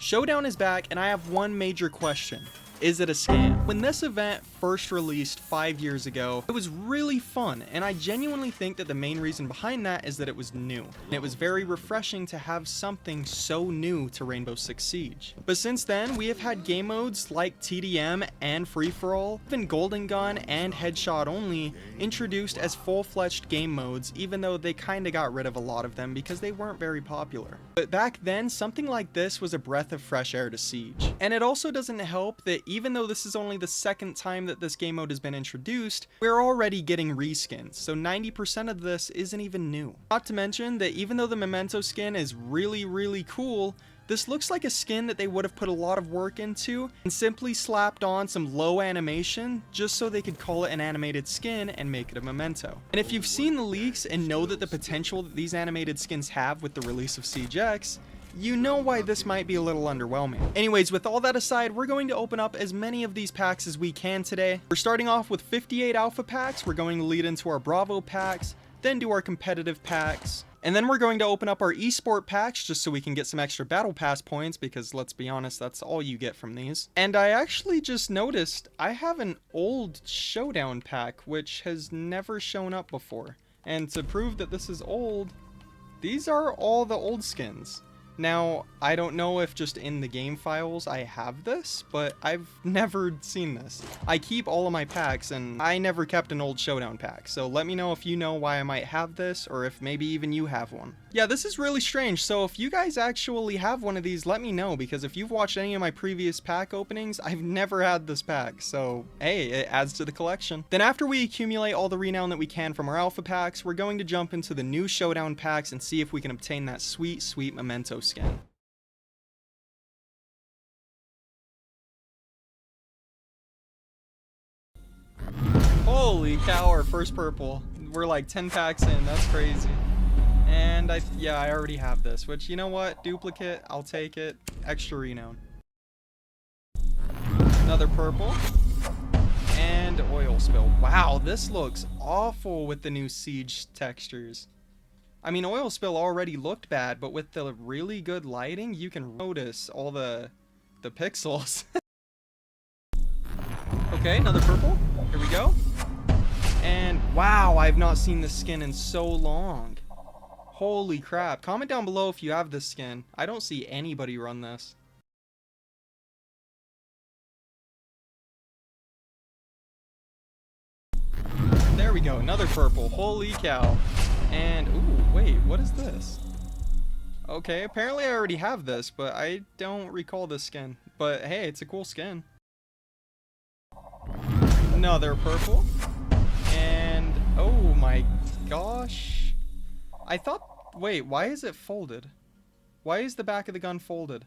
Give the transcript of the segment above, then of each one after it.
Showdown is back, and I have one major question. Is it a scam? When this event first released 5 years ago, it was really fun, and I genuinely think that the main reason behind that is that it was new. And it was very refreshing to have something so new to Rainbow Six Siege. But since then, we have had game modes like TDM and Free-For-All, even Golden Gun and Headshot Only, introduced as full-fledged game modes, even though they kinda got rid of a lot of them because they weren't very popular. But back then, something like this was a breath of fresh air to Siege. And it also doesn't help that even though this is only the second time that this game mode has been introduced, we're already getting reskins, so 90% of this isn't even new. Not to mention that even though the Memento skin is really cool, this looks like a skin that they would have put a lot of work into and simply slapped on some low animation just so they could call it an animated skin and make it a Memento. And if you've seen the leaks and know that the potential that these animated skins have with the release of Siege X, you know why this might be a little underwhelming. Anyways, with all that aside, we're going to open up as many of these packs as we can today. We're starting off with 58 alpha packs, we're going to lead into our Bravo packs, then do our competitive packs, and then we're going to open up our Esport packs just so we can get some extra battle pass points because let's be honest, that's all you get from these. And I actually just noticed I have an old Showdown pack which has never shown up before. And to prove that this is old, these are all the old skins. Now, I don't know if just in the game files I have this, but I've never seen this. I keep all of my packs, and I never kept an old Showdown pack, so let me know if you know why I might have this, or if maybe even you have one. Yeah, this is really strange, so if you guys actually have one of these, let me know, because if you've watched any of my previous pack openings, I've never had this pack, so hey, it adds to the collection. Then after we accumulate all the renown that we can from our alpha packs, we're going to jump into the new Showdown packs and see if we can obtain that sweet Memento skin. Holy cow, our first purple. We're like 10 packs in, that's crazy. And yeah, I already have this, which, you know what, duplicate, I'll take it. Extra renown. Another purple. And oil spill. Wow, this looks awful with the new Siege textures. I mean, oil spill already looked bad, but with the really good lighting, you can notice all the pixels. Okay, another purple. Here we go. And wow, I've not seen this skin in so long. Holy crap. Comment down below if you have this skin. I don't see anybody run this. There we go, another purple. Holy cow. And, ooh, wait, what is this? Okay, apparently I already have this, but I don't recall this skin. But hey, it's a cool skin. Another purple. And, oh my gosh. I thought, wait, why is it folded? Why is the back of the gun folded?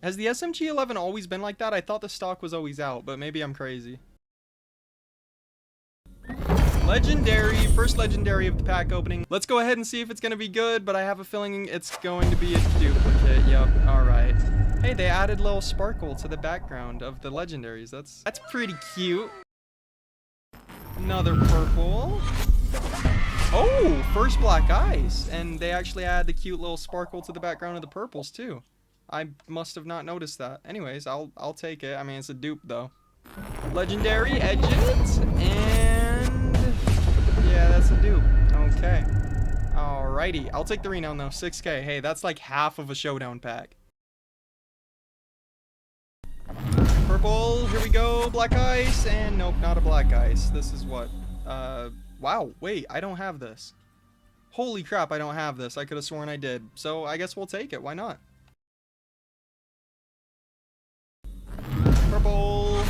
Has the SMG-11 always been like that? I thought the stock was always out, but maybe I'm crazy. Legendary, first legendary of the pack opening. Let's go ahead and see if it's going to be good, but I have a feeling it's going to be a duplicate. Yep, alright. Hey, they added little sparkle to the background of the legendaries. That's pretty cute. Another purple. Oh, first black ice. And they actually add the cute little sparkle to the background of the purples too. I must have not noticed that. Anyways, I'll take it. I mean, it's a dupe though. Legendary edges and yeah, that's a dupe. Okay. Alrighty. I'll take the renown though. 6K. Hey, that's like half of a Showdown pack. Purple. Here we go. Black ice. And nope, not a black ice. This is what? Wow. Wait, I don't have this. Holy crap, I don't have this. I could have sworn I did. So I guess we'll take it. Why not? Purple.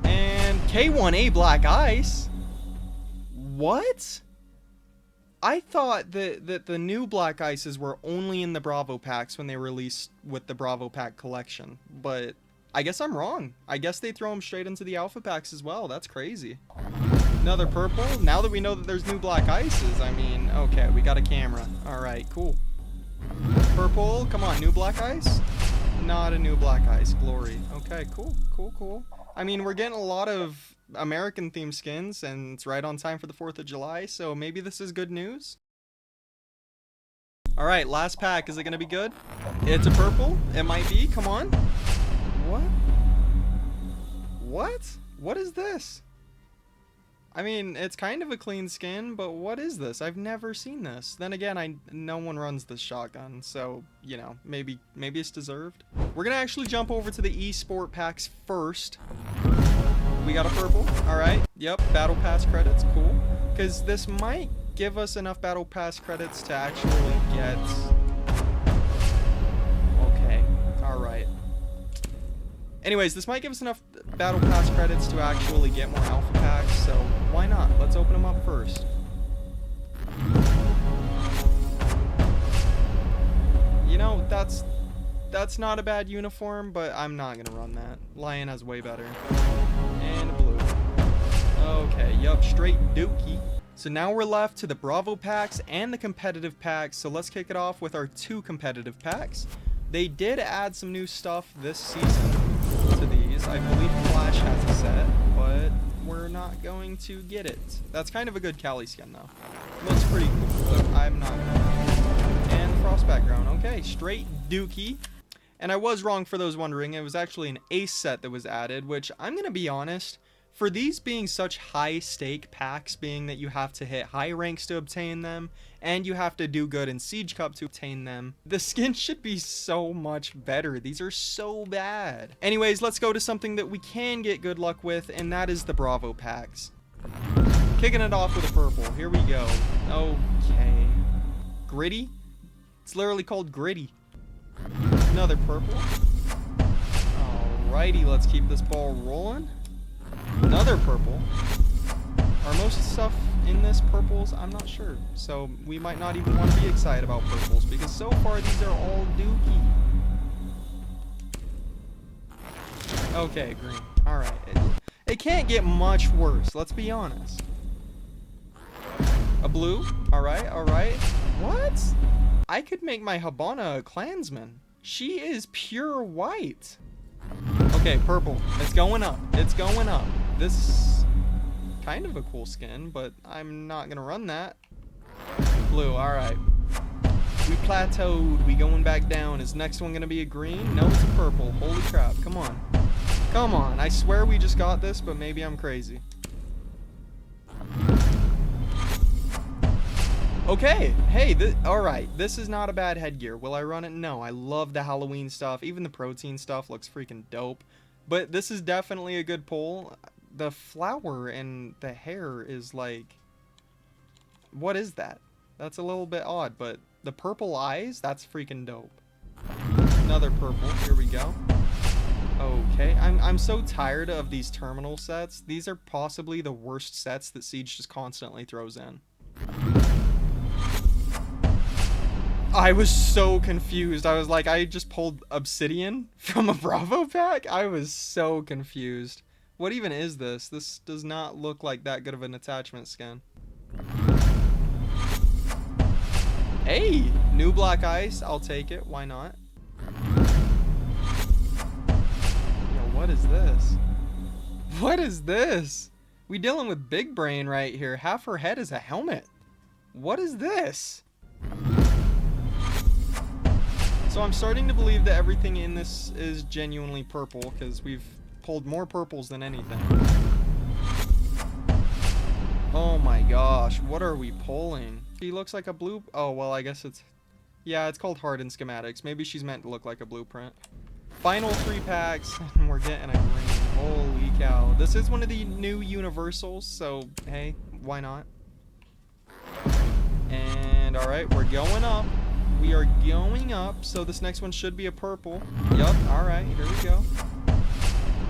And K1A black ice. What? I thought that the new black ices were only in the Bravo packs when they released with the Bravo pack collection, but I guess I'm wrong. I guess they throw them straight into the alpha packs as well. That's crazy. Another purple. Now that we know that there's new black ices, I mean, okay, we got a camera. All right, cool. Purple. Come on, new black ice. Not a new black ice. Glory. Okay, cool. I mean, we're getting a lot of American themed skins, and it's right on time for the 4th of July, so maybe this is good news. All right, last pack. Is it gonna be good? It's a purple. It might be. Come on. What? What? What is this? I mean, it's kind of a clean skin, but what is this? I've never seen this. Then again, no one runs this shotgun, so, you know, maybe it's deserved. We're gonna actually jump over to the Esport packs first. We got a purple. All right. Yep, Battle Pass credits. Cool. Because this might give us enough Battle Pass credits to actually get... Okay. All right. Anyways, this might give us enough Battle Pass credits to actually get more Alpha Packs, so why not? Let's open them up first. You know, that's not a bad uniform, but I'm not gonna run that. Lion has way better. And a blue. Okay, yup, straight dookie. So now we're left to the Bravo packs and the competitive packs, so let's kick it off with our 2 competitive packs. They did add some new stuff this season to these. I believe Flash has a set, but we're not going to get it. That's kind of a good Cali skin though. Looks pretty cool, but I'm not gonna. And the Frost background. Okay, straight dookie. And I was wrong for those wondering. It was actually an ace set that was added, which I'm going to be honest, for these being such high stake packs, being that you have to hit high ranks to obtain them, and you have to do good in Siege Cup to obtain them, the skin should be so much better. These are so bad. Anyways, let's go to something that we can get good luck with, and that is the Bravo packs. Kicking it off with a purple. Here we go. Okay. Gritty? It's literally called Gritty. Another purple. Alrighty, let's keep this ball rolling. Another purple. Are most stuff in this purples? I'm not sure. So we might not even want to be excited about purples because so far these are all dookie. Okay, green. Alright. It can't get much worse, let's be honest. A blue. Alright, alright. What? I could make my Habana a clansman. She is pure white. Okay, purple. It's going up. It's going up. This is kind of a cool skin, but I'm not gonna run that. Blue, alright. We plateaued. We going back down. Is next one gonna be a green? No, it's a purple. Holy crap. Come on. Come on. I swear we just got this, but maybe I'm crazy. Okay, hey, alright, this is not a bad headgear. Will I run it? No, I love the Halloween stuff. Even the protein stuff looks freaking dope. But this is definitely a good pull. The flower and the hair is like... What is that? That's a little bit odd, but the purple eyes, that's freaking dope. Another purple, here we go. Okay, I'm so tired of these terminal sets. These are possibly the worst sets that Siege just constantly throws in. I was so confused. I was like, I just pulled Obsidian from a Bravo pack? I was so confused. What even is this? This does not look like that good of an attachment skin. Hey, new black ice. I'll take it. Why not? Yo, what is this? What is this? We dealing with big brain right here. Half her head is a helmet. What is this? So I'm starting to believe that everything in this is genuinely purple because we've pulled more purples than anything. Oh my gosh, what are we pulling? She looks like a blue... Oh, well, I guess it's... Yeah, it's called Hardened Schematics. Maybe she's meant to look like a blueprint. Final 3 packs, and we're getting a green. Holy cow. This is one of the new universals, so hey, why not? And alright, we're going up. We are going up, so this next one should be a purple. Yup, alright, here we go.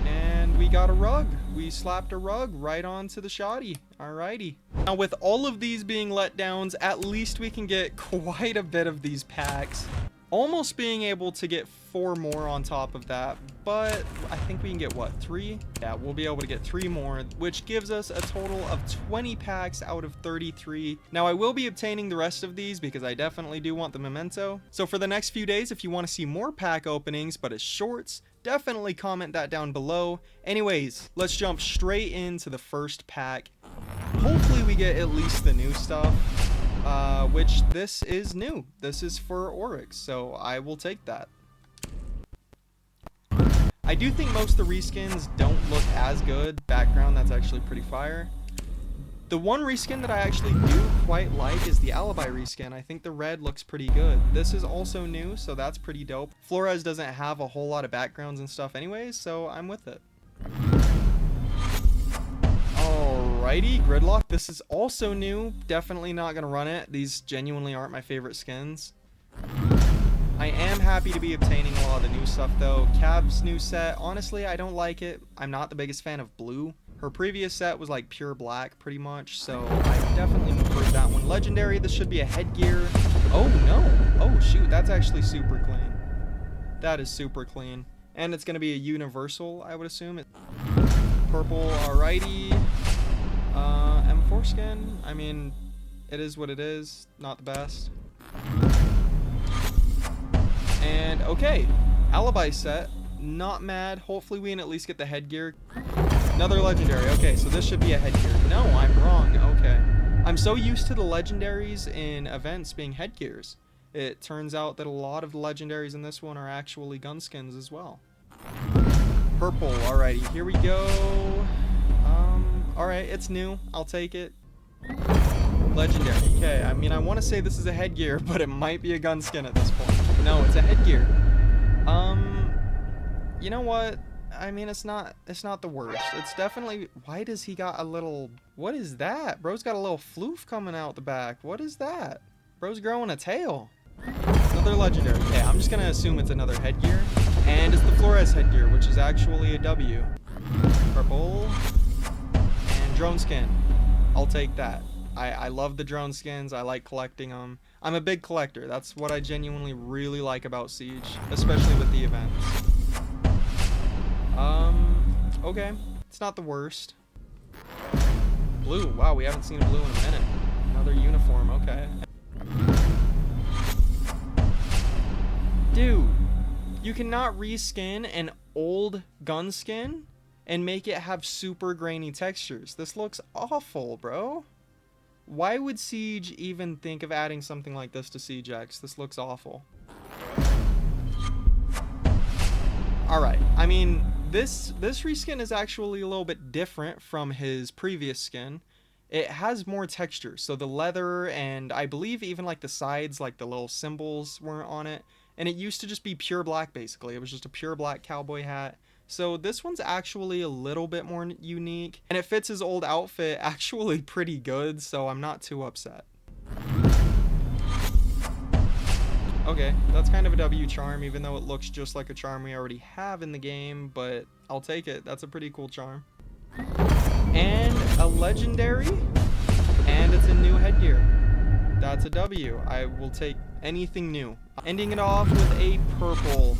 And we got a rug. We slapped a rug right onto the shoddy. Alrighty. Now with all of these being letdowns, at least we can get quite a bit of these packs. Almost being able to get 4 more on top of that, but I think we can get, what, 3? Yeah, we'll be able to get 3 more, which gives us a total of 20 packs out of 33. Now, I will be obtaining the rest of these because I definitely do want the memento. So for the next few days, if you want to see more pack openings, but as shorts, definitely comment that down below. Anyways, let's jump straight into the first pack. Hopefully we get at least the new stuff. which this is new. This is for Oryx, so I will take that. I do think most of the reskins don't look as good. Background, that's actually pretty fire. The one reskin that I actually do quite like is the Alibi reskin. I think the red looks pretty good. This is also new, so that's pretty dope. Flores doesn't have a whole lot of backgrounds and stuff anyways, so I'm with it. Alrighty, Gridlock. This is also new. Definitely not gonna run it. These genuinely aren't my favorite skins. I am happy to be obtaining a lot of the new stuff though. Cab's new set, honestly, I don't like it. I'm not the biggest fan of blue. Her previous set was like pure black pretty much, so I definitely prefer that one. Legendary, this should be a headgear. Oh no, oh shoot, that's actually super clean. That is super clean. And it's gonna be a universal, I would assume. Purple, alrighty. M4 skin, I mean, it is what it is, not the best. And okay, Alibi set, not mad. Hopefully we can at least get the headgear. Another legendary. Okay, so this should be a headgear. No, I'm wrong. Okay. I'm so used to the legendaries in events being headgears. It turns out that a lot of the legendaries in this one are actually gun skins as well. Purple. Alrighty, here we go. Alright, it's new. I'll take it. Legendary. Okay, I mean, I want to say this is a headgear, but it might be a gun skin at this point. No, it's a headgear. You know what? I mean, it's not the worst. It's definitely... Why does he got a little... What is that? Bro's got a little floof coming out the back. What is that? Bro's growing a tail. Another legendary. Okay, I'm just gonna assume it's another headgear. And it's the Flores headgear, which is actually a W. Purple. And drone skin. I'll take that. I love the drone skins. I like collecting them. I'm a big collector. That's what I genuinely really like about Siege, especially with the events. Okay. It's not the worst. Blue. Wow, we haven't seen a blue in a minute. Another uniform. Okay. Dude, you cannot reskin an old gun skin and make it have super grainy textures. This looks awful, bro. Why would Siege even think of adding something like this to Siege X? This looks awful. Alright, I mean, this reskin is actually a little bit different from his previous skin. It has more texture, so the leather and I believe even like the sides, like the little symbols weren't on it. And it used to just be pure black basically. It was just a pure black cowboy hat. So this one's actually a little bit more unique, and it fits his old outfit actually pretty good, so I'm not too upset. Okay, that's kind of a W charm, even though it looks just like a charm we already have in the game, but I'll take it. That's a pretty cool charm. And a legendary, and it's a new headgear. That's a W. I will take anything new. Ending it off with a purple.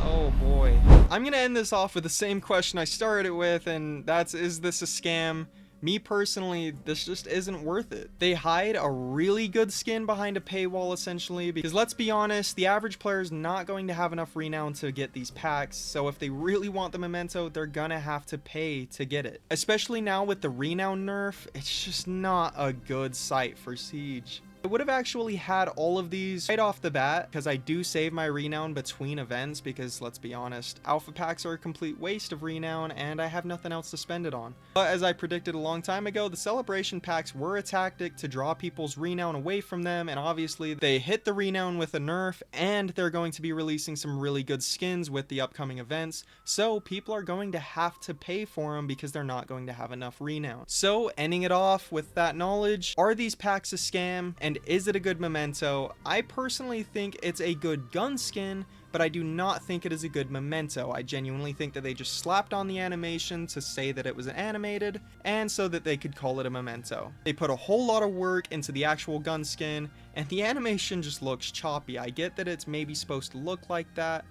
Oh boy. I'm gonna end this off with the same question I started it with, and that's, is this a scam? Me personally, this just isn't worth it. They hide a really good skin behind a paywall essentially, because let's be honest, the average player is not going to have enough renown to get these packs, so if they really want the memento, they're gonna have to pay to get it. Especially now with the renown nerf, it's just not a good sight for Siege. I would have actually had all of these right off the bat, because I do save my renown between events, because let's be honest, alpha packs are a complete waste of renown and I have nothing else to spend it on. But as I predicted a long time ago, the celebration packs were a tactic to draw people's renown away from them, and obviously they hit the renown with a nerf, and they're going to be releasing some really good skins with the upcoming events, so people are going to have to pay for them because they're not going to have enough renown. So ending it off with that knowledge, are these packs a scam? And is it a good memento? I personally think it's a good gun skin, but I do not think it is a good memento. I genuinely think that they just slapped on the animation to say that it was animated, and so that they could call it a memento. They put a whole lot of work into the actual gun skin, and the animation just looks choppy. I get that it's maybe supposed to look like that,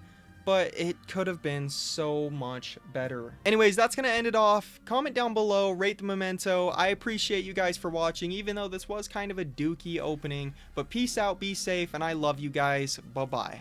but it could have been so much better. Anyways, that's gonna end it off. Comment down below, rate the memento. I appreciate you guys for watching, even though this was kind of a dookie opening, but peace out, be safe, and I love you guys. Bye-bye.